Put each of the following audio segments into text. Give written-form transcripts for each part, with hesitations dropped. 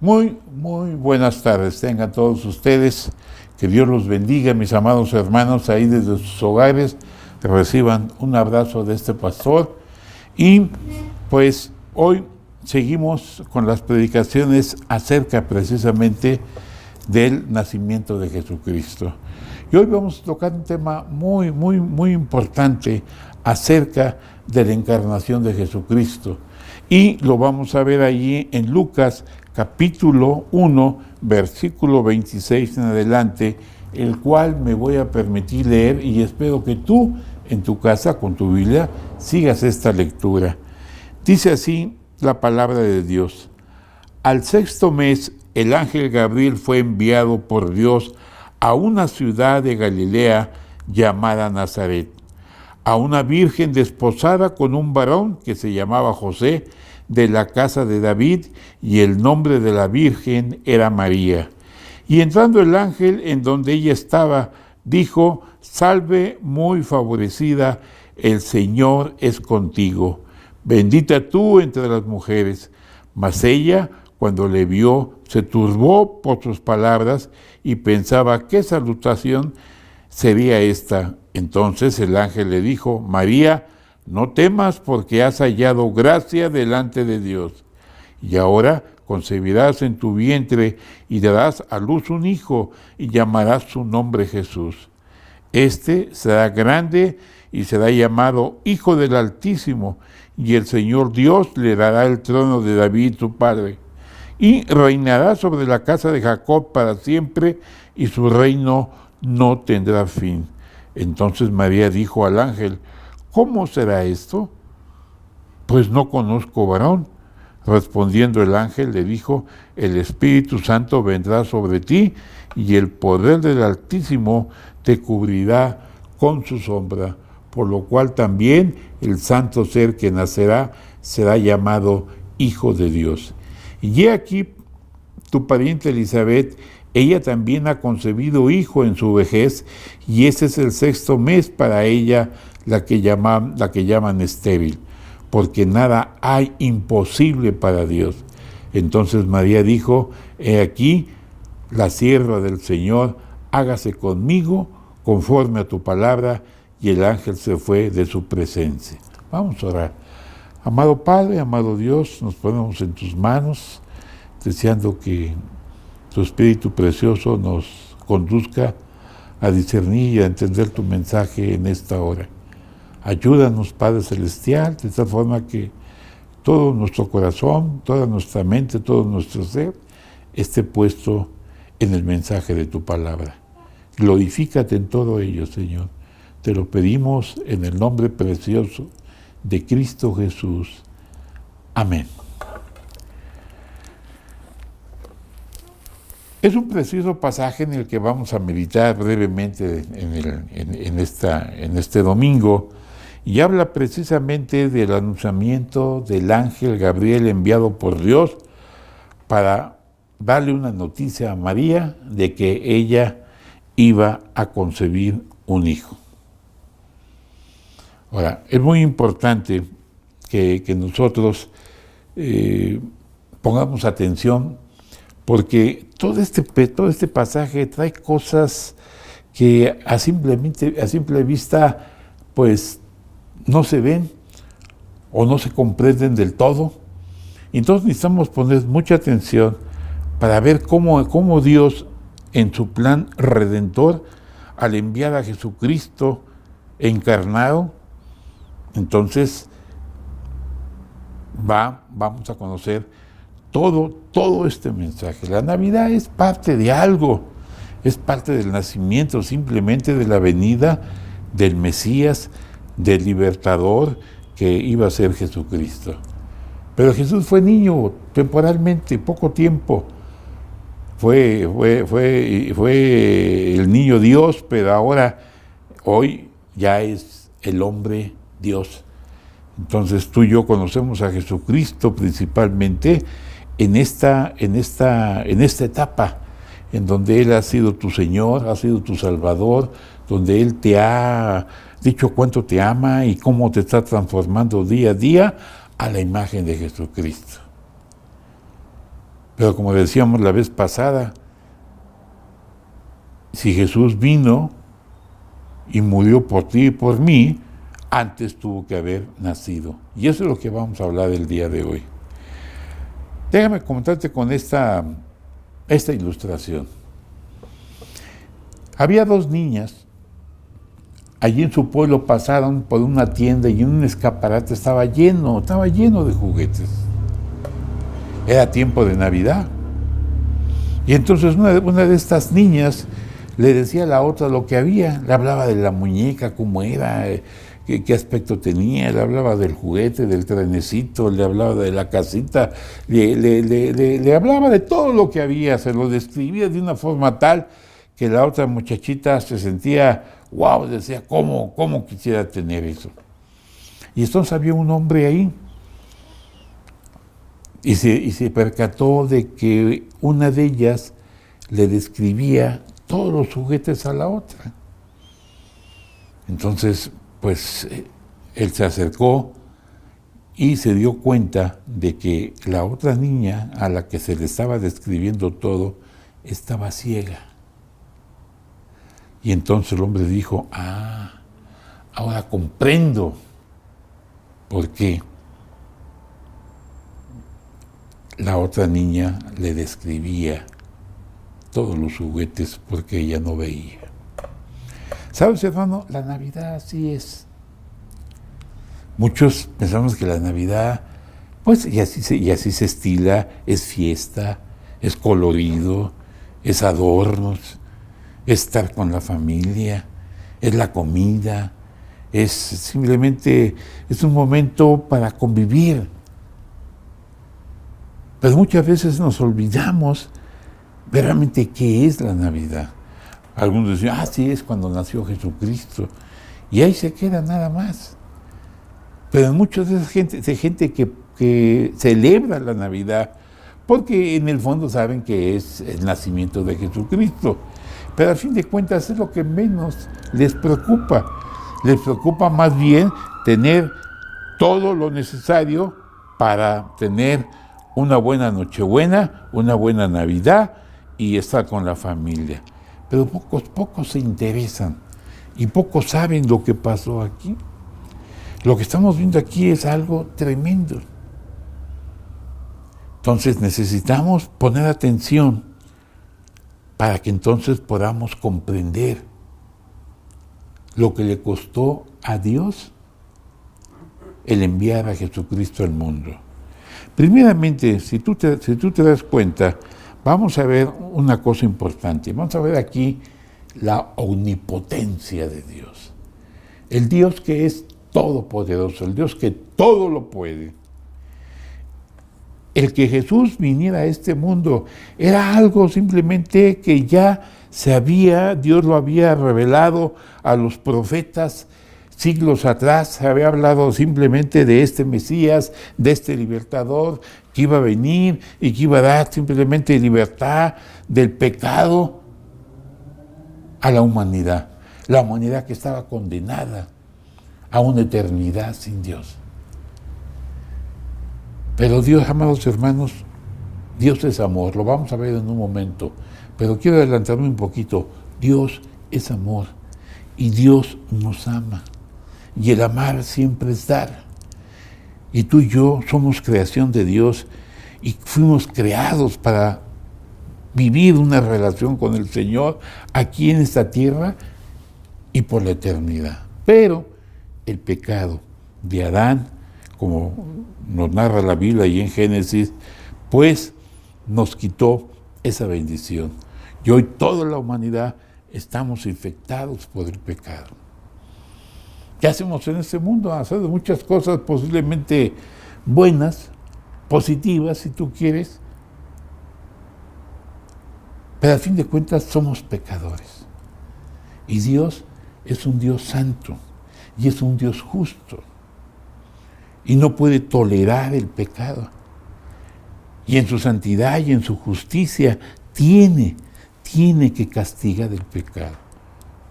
Muy buenas tardes, tengan todos ustedes. Que Dios los bendiga, mis amados hermanos, ahí desde sus hogares. Reciban un abrazo de este pastor. Y pues hoy seguimos con las predicaciones acerca precisamente del nacimiento de Jesucristo. Y hoy vamos a tocar un tema muy importante acerca de la encarnación de Jesucristo. Y lo vamos a ver allí en Lucas capítulo 1, versículo 26 en adelante, el cual me voy a permitir leer y espero que tú en tu casa con tu Biblia sigas esta lectura. Dice así la palabra de Dios. Al sexto mes, el ángel Gabriel fue enviado por Dios a una ciudad de Galilea llamada Nazaret, a una virgen desposada con un varón que se llamaba José, de la casa de David, y el nombre de la virgen era María. Y entrando el ángel en donde ella estaba, dijo: Salve muy favorecida, el Señor es contigo, bendita tú entre las mujeres. Mas ella, cuando le vio, se turbó por sus palabras y pensaba qué salutación sería esta. Entonces el ángel le dijo: María, no temas, porque has hallado gracia delante de Dios. Y ahora concebirás en tu vientre y darás a luz un hijo, y llamarás su nombre Jesús. Este será grande y será llamado Hijo del Altísimo, y el Señor Dios le dará el trono de David su padre, y reinará sobre la casa de Jacob para siempre, y su reino no tendrá fin. Entonces María dijo al ángel: ¿Cómo será esto? Pues no conozco varón. Respondiendo el ángel le dijo: El Espíritu Santo vendrá sobre ti, y el poder del Altísimo te cubrirá con su sombra, por lo cual también el santo ser que nacerá será llamado Hijo de Dios. Y he aquí tu pariente Elizabeth, ella también ha concebido hijo en su vejez, y ese es el sexto mes para ella, la que llaman estéril, porque nada hay imposible para Dios. Entonces María dijo: He aquí la sierva del Señor, hágase conmigo conforme a tu palabra. Y el ángel se fue de su presencia. Vamos a orar. Amado Padre, amado Dios, nos ponemos en tus manos, deseando que tu Espíritu precioso nos conduzca a discernir y a entender tu mensaje en esta hora. Ayúdanos, Padre Celestial, de tal forma que todo nuestro corazón, toda nuestra mente, todo nuestro ser esté puesto en el mensaje de tu palabra. Glorifícate en todo ello, Señor. Te lo pedimos en el nombre precioso de Cristo Jesús. Amén. Es un preciso pasaje en el que vamos a meditar brevemente en este domingo, y habla precisamente del anunciamiento del ángel Gabriel enviado por Dios para darle una noticia a María de que ella iba a concebir un hijo. Ahora, es muy importante que nosotros pongamos atención, porque todo este pasaje trae cosas que a simple vista pues no se ven o no se comprenden del todo. Entonces necesitamos poner mucha atención para ver cómo Dios, en su plan redentor, al enviar a Jesucristo encarnado, entonces vamos a conocer todo este mensaje. La Navidad es parte de algo, es parte del nacimiento, simplemente de la venida del Mesías, del libertador que iba a ser Jesucristo. Pero Jesús fue niño temporalmente, poco tiempo. Fue el niño Dios, pero hoy ya es el hombre Dios. Entonces tú y yo conocemos a Jesucristo principalmente en esta etapa en donde Él ha sido tu Señor, ha sido tu Salvador, donde Él te ha dicho cuánto te ama y cómo te está transformando día a día a la imagen de Jesucristo. Pero como decíamos la vez pasada, si Jesús vino y murió por ti y por mí, antes tuvo que haber nacido. Y eso es lo que vamos a hablar el día de hoy. Déjame comentarte con esta ilustración. Había dos niñas, allí en su pueblo pasaron por una tienda y en un escaparate estaba lleno de juguetes. Era tiempo de Navidad. Y entonces una de estas niñas le decía a la otra lo que había, le hablaba de la muñeca, cómo era, qué aspecto tenía, le hablaba del juguete, del trenecito, le hablaba de la casita, le hablaba de todo lo que había, se lo describía de una forma tal que la otra muchachita se sentía, wow, decía, ¿cómo quisiera tener eso? Y entonces había un hombre ahí, y se percató de que una de ellas le describía todos los juguetes a la otra. Entonces, pues, él se acercó y se dio cuenta de que la otra niña a la que se le estaba describiendo todo estaba ciega. Y entonces el hombre dijo, ahora comprendo por qué la otra niña le describía todos los juguetes porque ella no veía. ¿Sabes, hermano? La Navidad así es. Muchos pensamos que la Navidad, pues, y así se estila, es fiesta, es colorido, es adornos, es estar con la familia, es la comida, es simplemente, es un momento para convivir. Pero muchas veces nos olvidamos verdaderamente qué es la Navidad. Algunos dicen, sí, es cuando nació Jesucristo. Y ahí se queda nada más. Pero hay mucha de gente que celebra la Navidad porque en el fondo saben que es el nacimiento de Jesucristo. Pero al fin de cuentas es lo que menos les preocupa. Les preocupa más bien tener todo lo necesario para tener una buena Nochebuena, una buena Navidad y estar con la familia. Pero pocos se interesan y pocos saben lo que pasó aquí. Lo que estamos viendo aquí es algo tremendo. Entonces necesitamos poner atención para que entonces podamos comprender lo que le costó a Dios el enviar a Jesucristo al mundo. Primeramente, si tú te das cuenta, vamos a ver una cosa importante. Vamos a ver aquí la omnipotencia de Dios. El Dios que es todopoderoso, el Dios que todo lo puede. El que Jesús viniera a este mundo era algo simplemente que ya Dios lo había revelado a los profetas siglos atrás. Se había hablado simplemente de este Mesías, de este libertador que iba a venir y que iba a dar simplemente libertad del pecado a la humanidad que estaba condenada a una eternidad sin Dios. Pero Dios, amados hermanos, Dios es amor, lo vamos a ver en un momento, pero quiero adelantarme un poquito. Dios es amor y Dios nos ama, y el amar siempre es dar. Y tú y yo somos creación de Dios y fuimos creados para vivir una relación con el Señor aquí en esta tierra y por la eternidad. Pero el pecado de Adán, como nos narra la Biblia y en Génesis, pues nos quitó esa bendición. Y hoy toda la humanidad estamos infectados por el pecado. ¿Qué hacemos en este mundo? Hacer muchas cosas posiblemente buenas, positivas si tú quieres, pero al fin de cuentas somos pecadores. Y Dios es un Dios santo y es un Dios justo. Y no puede tolerar el pecado. Y en su santidad y en su justicia tiene que castigar el pecado.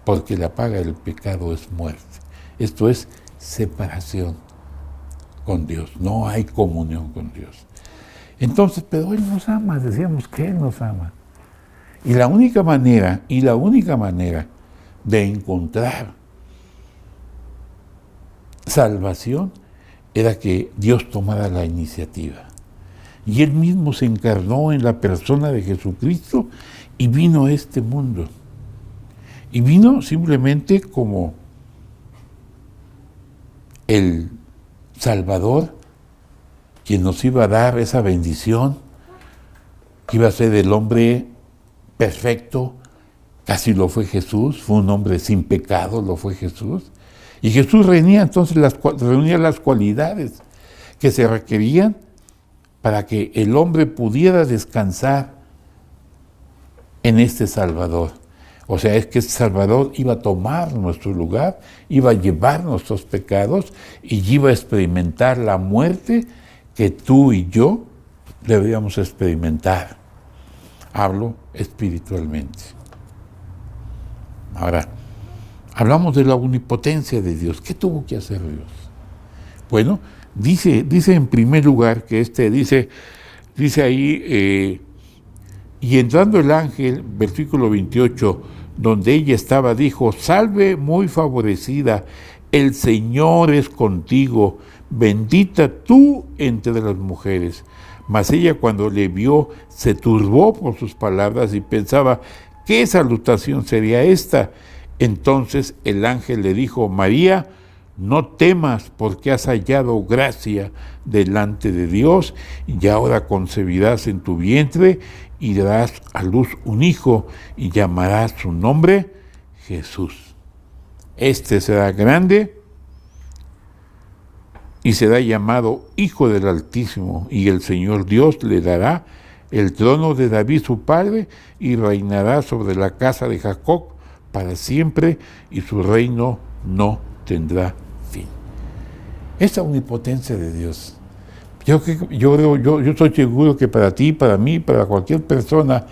Porque la paga del pecado es muerte. Esto es separación con Dios. No hay comunión con Dios. Entonces, pero Él nos ama, decíamos que Él nos ama. Y la única manera de encontrar salvación era que Dios tomara la iniciativa. Y Él mismo se encarnó en la persona de Jesucristo y vino a este mundo. Y vino simplemente como el Salvador, quien nos iba a dar esa bendición, que iba a ser el hombre perfecto. Casi lo fue Jesús, fue un hombre sin pecado, lo fue Jesús. Y Jesús reunía entonces las cualidades que se requerían para que el hombre pudiera descansar en este Salvador. O sea, es que este Salvador iba a tomar nuestro lugar, iba a llevar nuestros pecados y iba a experimentar la muerte que tú y yo deberíamos experimentar. Hablo espiritualmente. Ahora, hablamos de la omnipotencia de Dios. ¿Qué tuvo que hacer Dios? Bueno, dice en primer lugar que dice ahí, y entrando el ángel, versículo 28, donde ella estaba, dijo: salve muy favorecida, el Señor es contigo, bendita tú entre las mujeres. Mas ella, cuando le vio, se turbó por sus palabras y pensaba: ¿qué salutación sería esta? Entonces el ángel le dijo: María, no temas, porque has hallado gracia delante de Dios, y ahora concebirás en tu vientre y darás a luz un hijo, y llamarás su nombre Jesús. Este será grande y será llamado Hijo del Altísimo, y el Señor Dios le dará el trono de David su padre, y reinará sobre la casa de Jacob para siempre, y su reino no tendrá fin. Esa omnipotencia de Dios. Yo estoy seguro que para ti, para mí, para cualquier persona,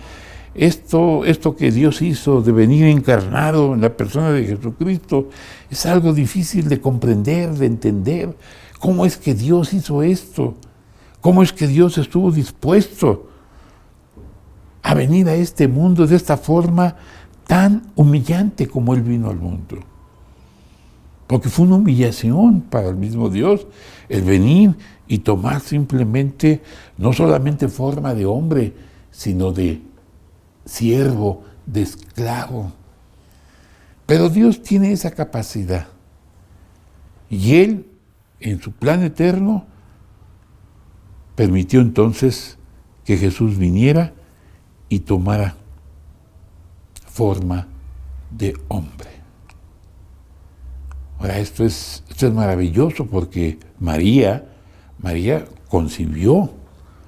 esto que Dios hizo de venir encarnado en la persona de Jesucristo es algo difícil de comprender, de entender. ¿Cómo es que Dios hizo esto? ¿Cómo es que Dios estuvo dispuesto a venir a este mundo de esta forma tan humillante como Él vino al mundo? Porque fue una humillación para el mismo Dios el venir y tomar simplemente, no solamente forma de hombre, sino de siervo, de esclavo. Pero Dios tiene esa capacidad. Y Él, en su plan eterno, permitió entonces que Jesús viniera y tomara forma de hombre. Ahora, esto es maravilloso, porque María concibió,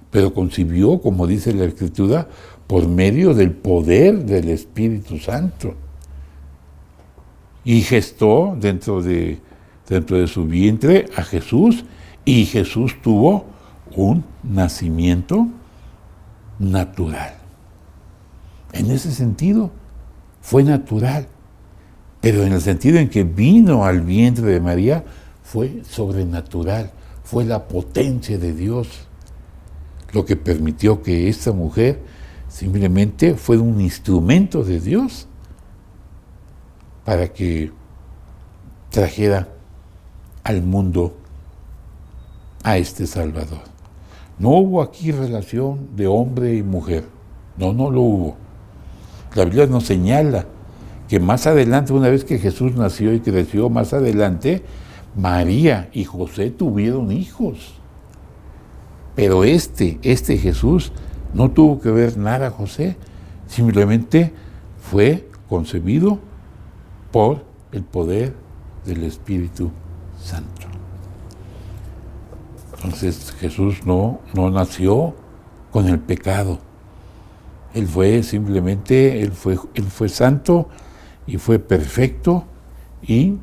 pero concibió, como dice la Escritura, por medio del poder del Espíritu Santo. Y gestó dentro de su vientre a Jesús, y Jesús tuvo un nacimiento natural. En ese sentido, fue natural. Pero en el sentido en que vino al vientre de María, fue sobrenatural, fue la potencia de Dios lo que permitió que esta mujer simplemente fuera un instrumento de Dios para que trajera al mundo a este Salvador. No hubo aquí relación de hombre y mujer, no lo hubo. La Biblia nos señala que más adelante, una vez que Jesús nació y creció, más adelante, María y José tuvieron hijos. Pero este Jesús no tuvo que ver nada a José, simplemente fue concebido por el poder del Espíritu Santo. Entonces Jesús no nació con el pecado. Él fue santo y fue perfecto, y,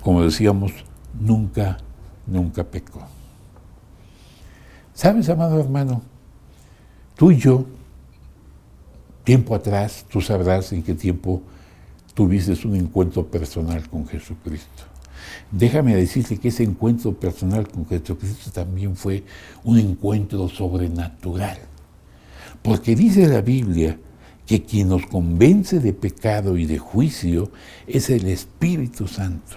como decíamos, nunca pecó. ¿Sabes, amado hermano? Tú y yo, tiempo atrás, tú sabrás en qué tiempo tuviste un encuentro personal con Jesucristo. Déjame decirte que ese encuentro personal con Jesucristo también fue un encuentro sobrenatural. Porque dice la Biblia que quien nos convence de pecado y de juicio es el Espíritu Santo.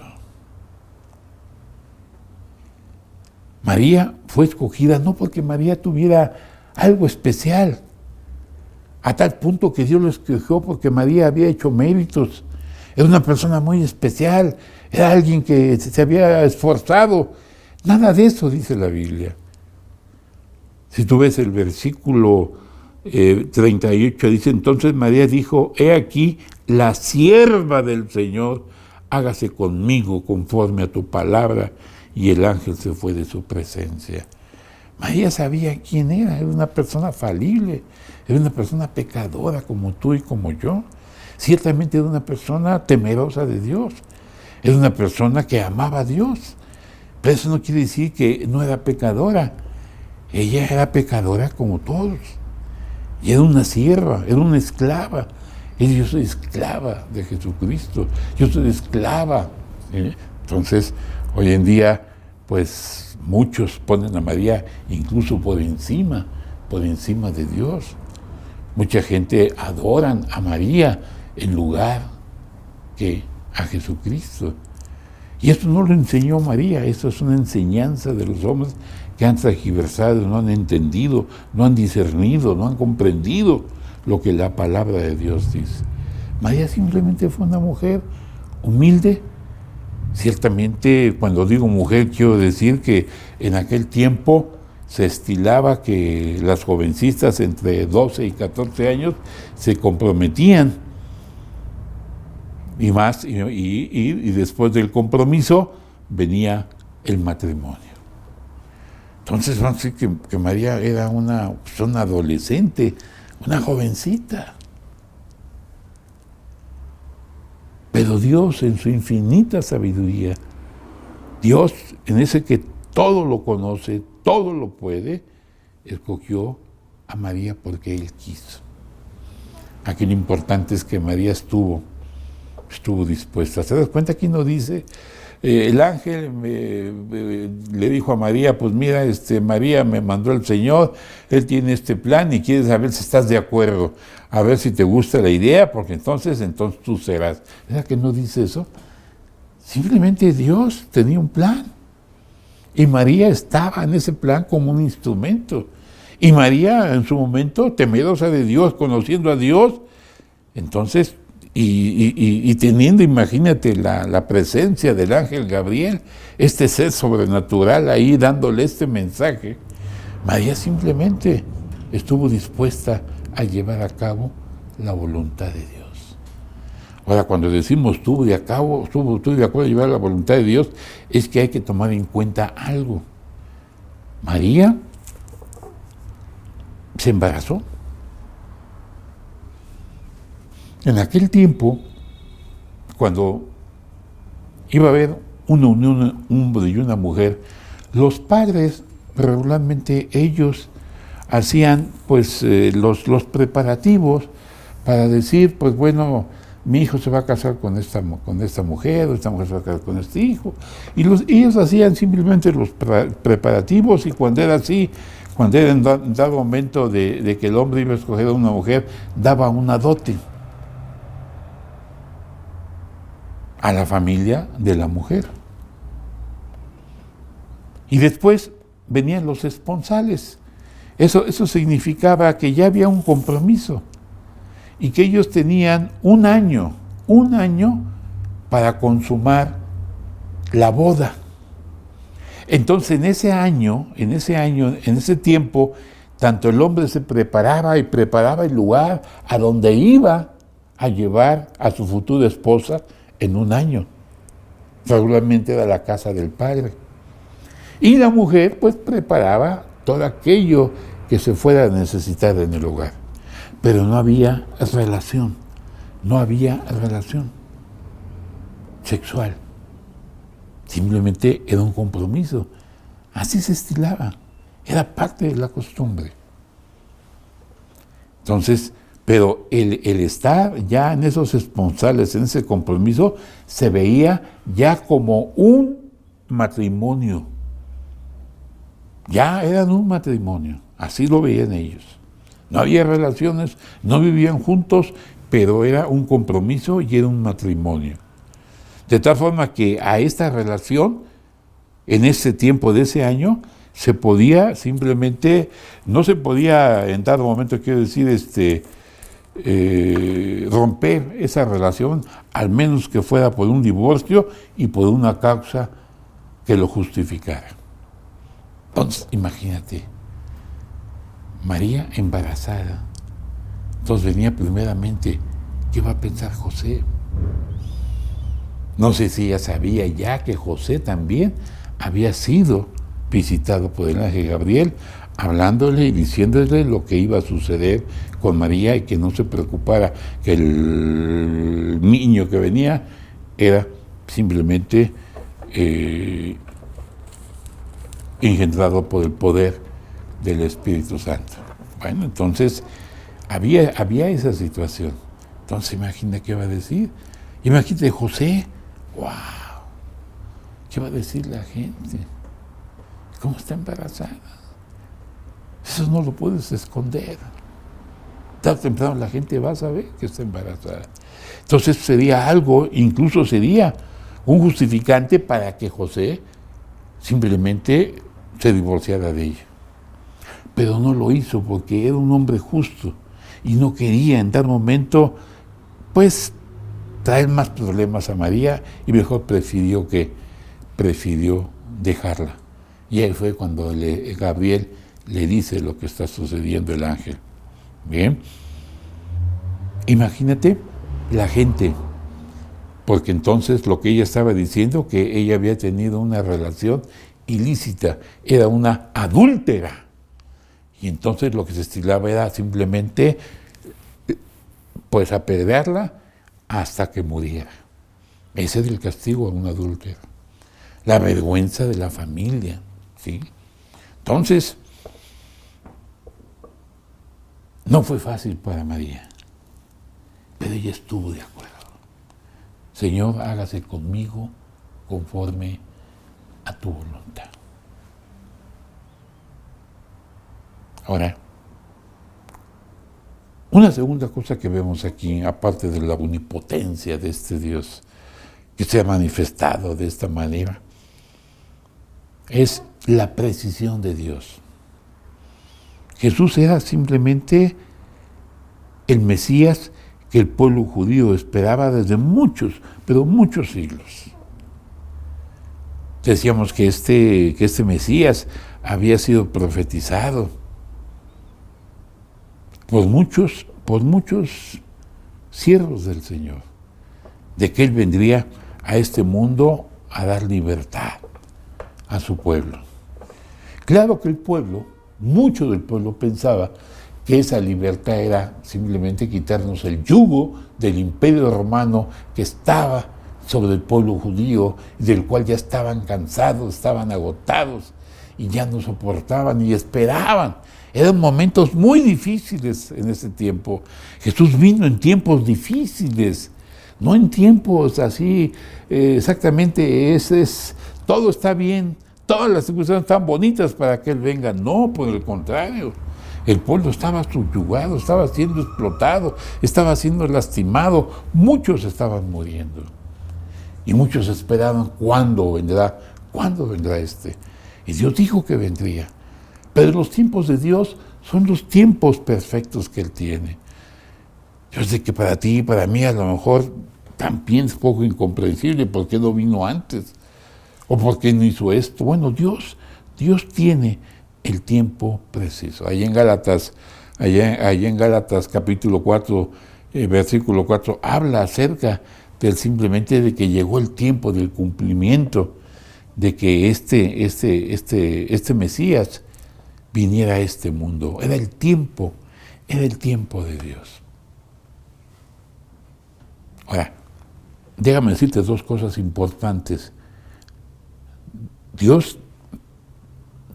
María fue escogida no porque María tuviera algo especial, a tal punto que Dios lo escogió porque María había hecho méritos. Era una persona muy especial, era alguien que se había esforzado. Nada de eso dice la Biblia. Si tú ves el versículo 38, dice, entonces María dijo, he aquí la sierva del Señor, hágase conmigo conforme a tu palabra. Y el ángel se fue de su presencia. María sabía quién era una persona falible, era una persona pecadora como tú y como yo. Ciertamente era una persona temerosa de Dios, era una persona que amaba a Dios, pero eso no quiere decir que no era pecadora. Ella era pecadora como todos, y era una sierva, era una esclava. Y yo soy esclava de Jesucristo, yo soy esclava. Entonces, hoy en día, pues muchos ponen a María incluso por encima de Dios. Mucha gente adoran a María en lugar que a Jesucristo. Y esto no lo enseñó María, esto es una enseñanza de los hombres que han tergiversado, no han entendido, no han discernido, no han comprendido lo que la palabra de Dios dice. María simplemente fue una mujer humilde. Ciertamente, cuando digo mujer, quiero decir que en aquel tiempo se estilaba que las jovencitas entre 12 y 14 años se comprometían. Y más, y después del compromiso venía el matrimonio. Entonces vamos a decir que María era una adolescente, una jovencita. Pero Dios, en su infinita sabiduría, Dios, en ese que todo lo conoce, todo lo puede, escogió a María porque Él quiso. Aquí lo importante es que María estuvo dispuesta. ¿Se das cuenta? Aquí no dice, el ángel le dijo a María, pues mira, María me mandó el Señor, Él tiene este plan y quiere saber si estás de acuerdo, a ver si te gusta la idea, porque entonces tú serás. ¿Verdad que no dice eso? Simplemente Dios tenía un plan y María estaba en ese plan como un instrumento. Y María en su momento, temerosa de Dios, conociendo a Dios, entonces, y teniendo, imagínate, la presencia del ángel Gabriel, este ser sobrenatural ahí dándole este mensaje, María simplemente estuvo dispuesta a llevar a cabo la voluntad de Dios. Ahora, cuando decimos estuvo de acuerdo a llevar la voluntad de Dios, es que hay que tomar en cuenta algo. María se embarazó. En aquel tiempo, cuando iba a haber una unión, un hombre y una mujer, los padres regularmente ellos hacían pues los preparativos para decir, pues bueno, mi hijo se va a casar con esta mujer, o esta mujer se va a casar con este hijo. Y ellos hacían simplemente los preparativos, y cuando era así, cuando era en dado momento de que el hombre iba a escoger a una mujer, daba una dote a la familia de la mujer. Y después venían los esponsales. Eso significaba que ya había un compromiso y que ellos tenían un año para consumar la boda. Entonces en ese tiempo, tanto el hombre se preparaba el lugar a donde iba a llevar a su futura esposa en un año. Regularmente era la casa del padre. Y la mujer pues preparaba todo aquello que se fuera a necesitar en el hogar. Pero no había relación sexual. Simplemente era un compromiso. Así se estilaba. Era parte de la costumbre. Entonces, Pero el estar ya en esos esponsales, en ese compromiso, se veía ya como un matrimonio. Ya eran un matrimonio, así lo veían ellos. No había relaciones, no vivían juntos, pero era un compromiso y era un matrimonio. De tal forma que a esta relación, en ese tiempo de ese año, se podía simplemente, no se podía en dado momento, quiero decir, romper esa relación, al menos que fuera por un divorcio y por una causa que lo justificara. Entonces, imagínate, María embarazada. Entonces venía primeramente, ¿qué va a pensar José? No sé si ella sabía ya que José también había sido visitado por el ángel Gabriel, hablándole y diciéndole lo que iba a suceder con María y que no se preocupara, que el niño que venía era simplemente engendrado por el poder del Espíritu Santo. Bueno, entonces había esa situación. Entonces imagina qué va a decir. Imagínate José, wow, ¿qué va a decir la gente? ¿Cómo está embarazada? Eso no lo puedes esconder. Tarde o temprano la gente va a saber que está embarazada. Entonces sería algo, incluso sería un justificante para que José simplemente se divorciara de ella. Pero no lo hizo porque era un hombre justo y no quería en tal momento, pues, traer más problemas a María y mejor prefirió dejarla. Y ahí fue cuando Gabriel le dice lo que está sucediendo el ángel. Bien, imagínate la gente, porque entonces lo que ella estaba diciendo, que ella había tenido una relación ilícita, era una adúltera. Y entonces lo que se estilaba era simplemente, pues, apedrearla hasta que muriera. Ese es el castigo a un adúltero. La vergüenza de la familia, ¿sí? Entonces, no fue fácil para María, pero ella estuvo de acuerdo. Señor, hágase conmigo conforme a tu voluntad. Ahora, una segunda cosa que vemos aquí, aparte de la omnipotencia de este Dios que se ha manifestado de esta manera, es la precisión de Dios. Jesús era simplemente el Mesías que el pueblo judío esperaba desde muchos, pero muchos siglos. Decíamos que este Mesías había sido profetizado por muchos siervos del Señor, de que Él vendría a este mundo a dar libertad a su pueblo. Claro que el pueblo, mucho del pueblo pensaba que esa libertad era simplemente quitarnos el yugo del imperio romano que estaba sobre el pueblo judío, del cual ya estaban cansados, estaban agotados y ya no soportaban y esperaban. Eran momentos muy difíciles en ese tiempo. Jesús vino en tiempos difíciles, no en tiempos así exactamente, todo está bien, todas las circunstancias están bonitas para que Él venga. No, por el contrario. El pueblo estaba subyugado, estaba siendo explotado, estaba siendo lastimado, muchos estaban muriendo. Y muchos esperaban, ¿cuándo vendrá este? Y Dios dijo que vendría. Pero los tiempos de Dios son los tiempos perfectos que Él tiene. Yo sé que para ti y para mí a lo mejor también es poco incomprensible por qué no vino antes, o por qué no hizo esto. Bueno, Dios tiene el tiempo preciso. Allá en Gálatas capítulo 4, versículo 4, habla acerca del simplemente de que llegó el tiempo del cumplimiento, de que este Mesías viniera a este mundo. Era el tiempo de Dios. Ahora, déjame decirte dos cosas importantes. Dios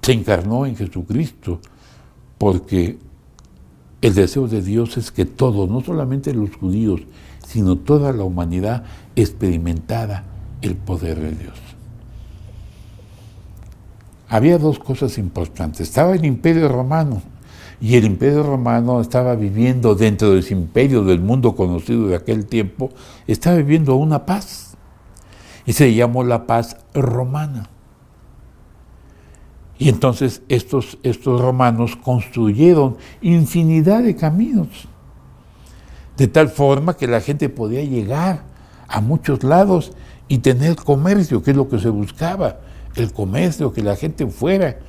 se encarnó en Jesucristo porque El deseo de Dios es que todos, no solamente los judíos, sino toda la humanidad experimentara el poder de Dios. Había dos cosas importantes. Estaba el Imperio Romano, y el Imperio Romano estaba viviendo dentro de ese imperio del mundo conocido de aquel tiempo, estaba viviendo una paz, y se llamó la paz romana. Y entonces estos romanos construyeron infinidad de caminos, de tal forma que la gente podía llegar a muchos lados y tener comercio, que es lo que se buscaba, el comercio, que la gente fuera,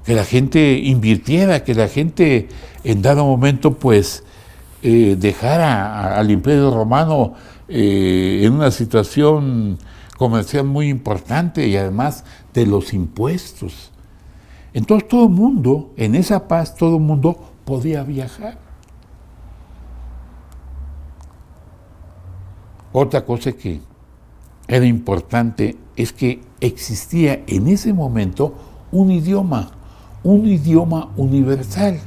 que la gente invirtiera, que la gente en dado momento pues dejara al Imperio Romano en una situación comercial muy importante y además de los impuestos. Entonces todo el mundo, en esa paz, todo el mundo podía viajar. Otra cosa que era importante es que existía en ese momento un idioma universal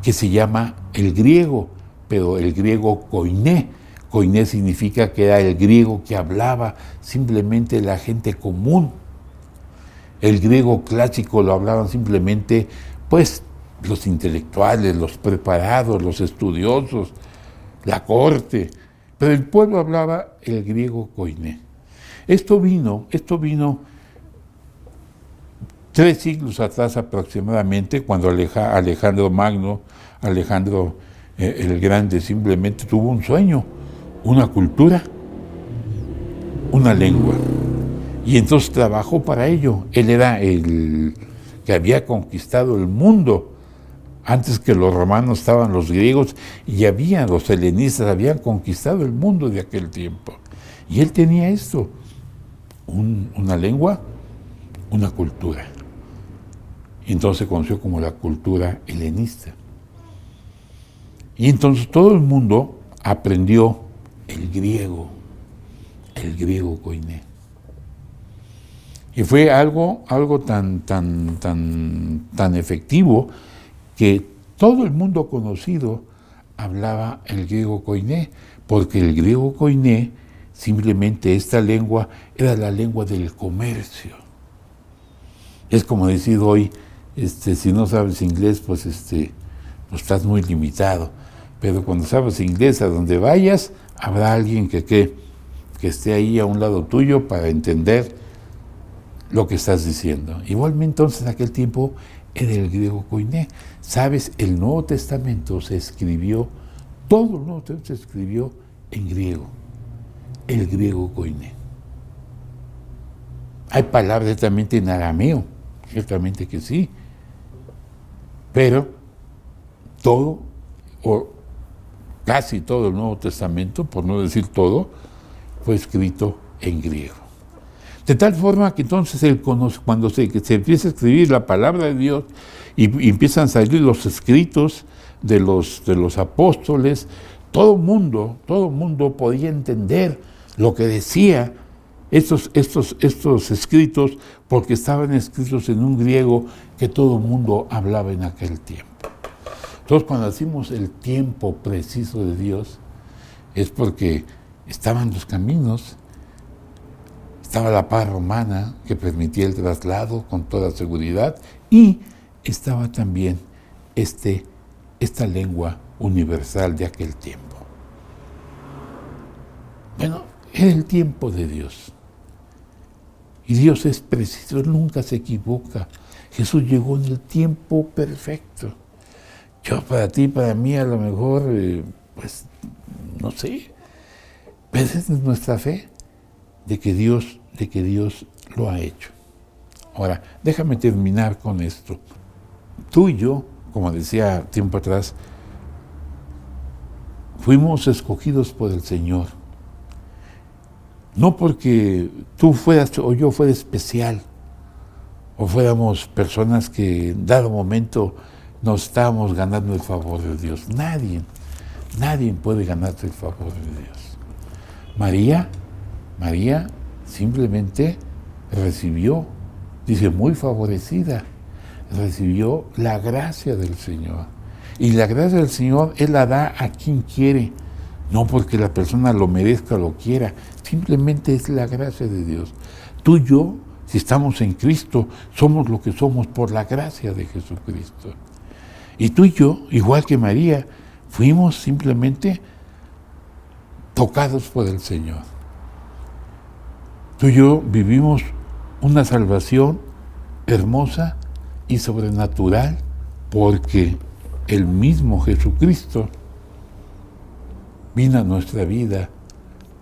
que se llama el griego, pero el griego koiné. Koiné significa que era el griego que hablaba simplemente la gente común. El griego clásico lo hablaban simplemente, pues, los intelectuales, los preparados, los estudiosos, la corte. Pero el pueblo hablaba el griego koiné. Esto vino 3 siglos atrás aproximadamente, cuando Alejandro Magno, Alejandro el Grande, simplemente tuvo un sueño, una cultura, una lengua. Y entonces trabajó para ello. Él era el que había conquistado el mundo. Antes que los romanos estaban los griegos y los helenistas habían conquistado el mundo de aquel tiempo. Y él tenía esto, una lengua, una cultura. Y entonces se conoció como la cultura helenista. Y entonces todo el mundo aprendió el griego koiné. Y fue algo tan efectivo que todo el mundo conocido hablaba el griego koiné, porque el griego koiné, simplemente esta lengua, era la lengua del comercio. Es como decir hoy, si no sabes inglés, pues estás muy limitado. Pero cuando sabes inglés, a donde vayas, habrá alguien que esté ahí a un lado tuyo para entender lo que estás diciendo. Igualmente, entonces, en aquel tiempo, era el griego koiné. ¿Sabes? El Nuevo Testamento se escribió, todo el Nuevo Testamento se escribió en griego, el griego koiné. Hay palabras ciertamente en arameo, ciertamente que sí, pero todo, o casi todo el Nuevo Testamento, por no decir todo, fue escrito en griego. De tal forma que entonces cuando se empieza a escribir la palabra de Dios y empiezan a salir los escritos de los apóstoles, todo mundo podía entender lo que decía estos escritos, porque estaban escritos en un griego que todo el mundo hablaba en aquel tiempo. Entonces, cuando decimos el tiempo preciso de Dios, es porque estaban los caminos, estaba la paz romana que permitía el traslado con toda seguridad, y estaba también esta lengua universal de aquel tiempo. Bueno, era el tiempo de Dios. Y Dios es preciso, nunca se equivoca. Jesús llegó en el tiempo perfecto. Yo para ti, para mí, a lo mejor, pues, no sé. Pero esa es nuestra fe de que Dios lo ha hecho. Ahora, déjame terminar con esto. Tú y yo, como decía tiempo atrás, fuimos escogidos por el Señor. No porque tú fueras o yo fuera especial, o fuéramos personas que en dado momento nos estábamos ganando el favor de Dios. Nadie puede ganarte el favor de Dios. María simplemente recibió, dice, muy favorecida, recibió la gracia del Señor. Y la gracia del Señor, Él la da a quien quiere, no porque la persona lo merezca o lo quiera, simplemente es la gracia de Dios. Tú y yo, si estamos en Cristo, somos lo que somos por la gracia de Jesucristo. Y tú y yo, igual que María, fuimos simplemente tocados por el Señor. Tú y yo vivimos una salvación hermosa y sobrenatural porque el mismo Jesucristo vino a nuestra vida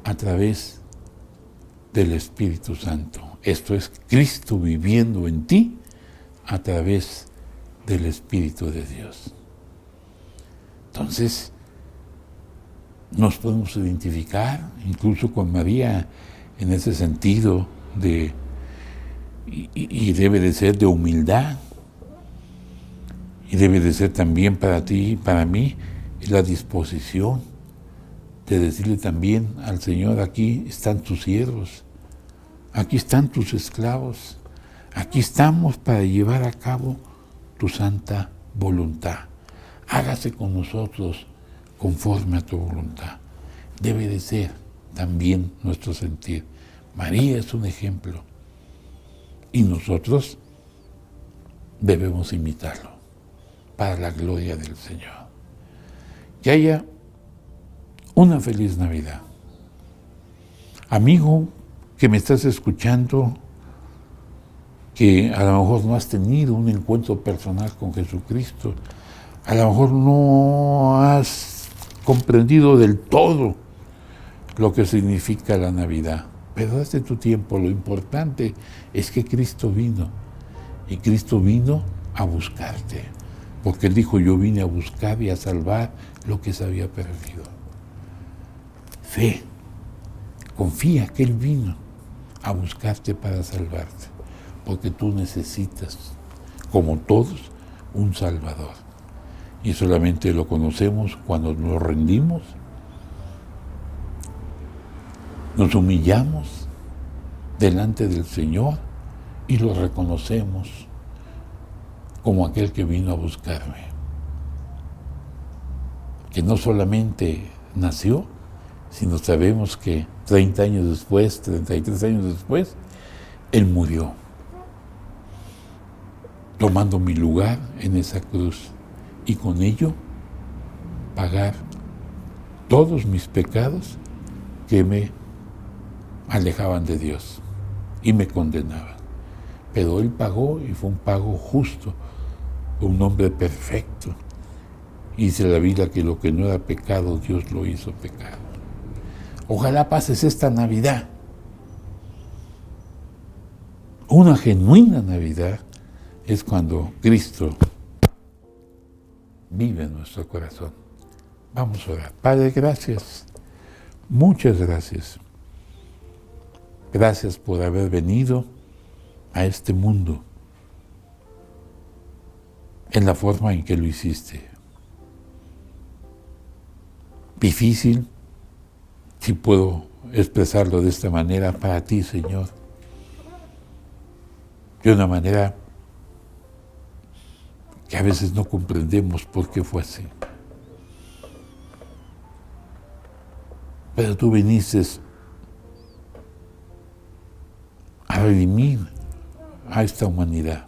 a través del Espíritu Santo. Esto es Cristo viviendo en ti a través del Espíritu de Dios. Entonces, nos podemos identificar incluso con María en ese sentido y debe de ser de humildad, y debe de ser también para ti y para mí la disposición de decirle también al Señor: aquí están tus siervos, aquí están tus esclavos, aquí estamos para llevar a cabo tu santa voluntad. Hágase con nosotros conforme a tu voluntad. Debe de ser también nuestro sentir. María es un ejemplo y nosotros debemos imitarlo para la gloria del Señor. Que haya una feliz Navidad. Amigo que me estás escuchando, que a lo mejor no has tenido un encuentro personal con Jesucristo, a lo mejor no has comprendido del todo lo que significa la Navidad, pero date tu tiempo. Lo importante es que Cristo vino, y Cristo vino a buscarte, porque Él dijo: yo vine a buscar y a salvar lo que se había perdido. Fe, confía que Él vino a buscarte para salvarte, porque tú necesitas, como todos, un Salvador. Y solamente lo conocemos cuando nos rendimos, nos humillamos delante del Señor y lo reconocemos como aquel que vino a buscarme. Que no solamente nació, sino sabemos que 30 años después, 33 años después, Él murió, tomando mi lugar en esa cruz, y con ello pagar todos mis pecados que me alejaban de Dios y me condenaban. Pero Él pagó, y fue un pago justo, un hombre perfecto. Y dice la Biblia que lo que no era pecado, Dios lo hizo pecado. Ojalá pases esta Navidad, una genuina Navidad, es cuando Cristo vive en nuestro corazón. Vamos a orar. Padre, gracias, muchas gracias. Gracias por haber venido a este mundo en la forma en que lo hiciste. Difícil, si puedo expresarlo de esta manera, para ti, Señor. De una manera que a veces no comprendemos por qué fue así. Pero tú viniste a redimir a esta humanidad.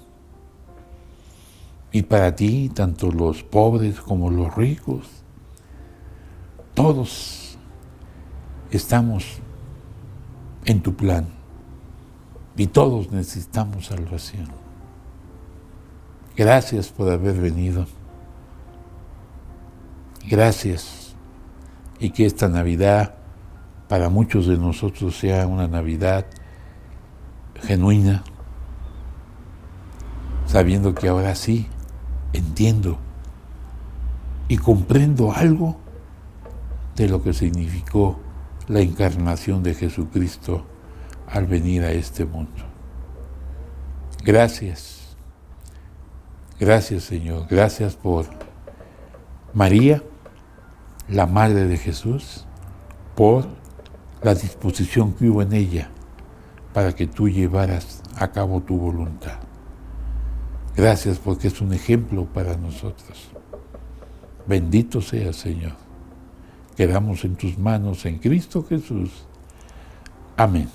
Y para ti, tanto los pobres como los ricos, todos estamos en tu plan y todos necesitamos salvación. Gracias por haber venido. Gracias. Y que esta Navidad para muchos de nosotros sea una Navidad genuina, sabiendo que ahora sí entiendo y comprendo algo de lo que significó la encarnación de Jesucristo al venir a este mundo. Gracias. Gracias, Señor. Gracias por María, la Madre de Jesús, por la disposición que hubo en ella para que tú llevaras a cabo tu voluntad. Gracias porque es un ejemplo para nosotros. Bendito seas, Señor. Quedamos en tus manos en Cristo Jesús. Amén.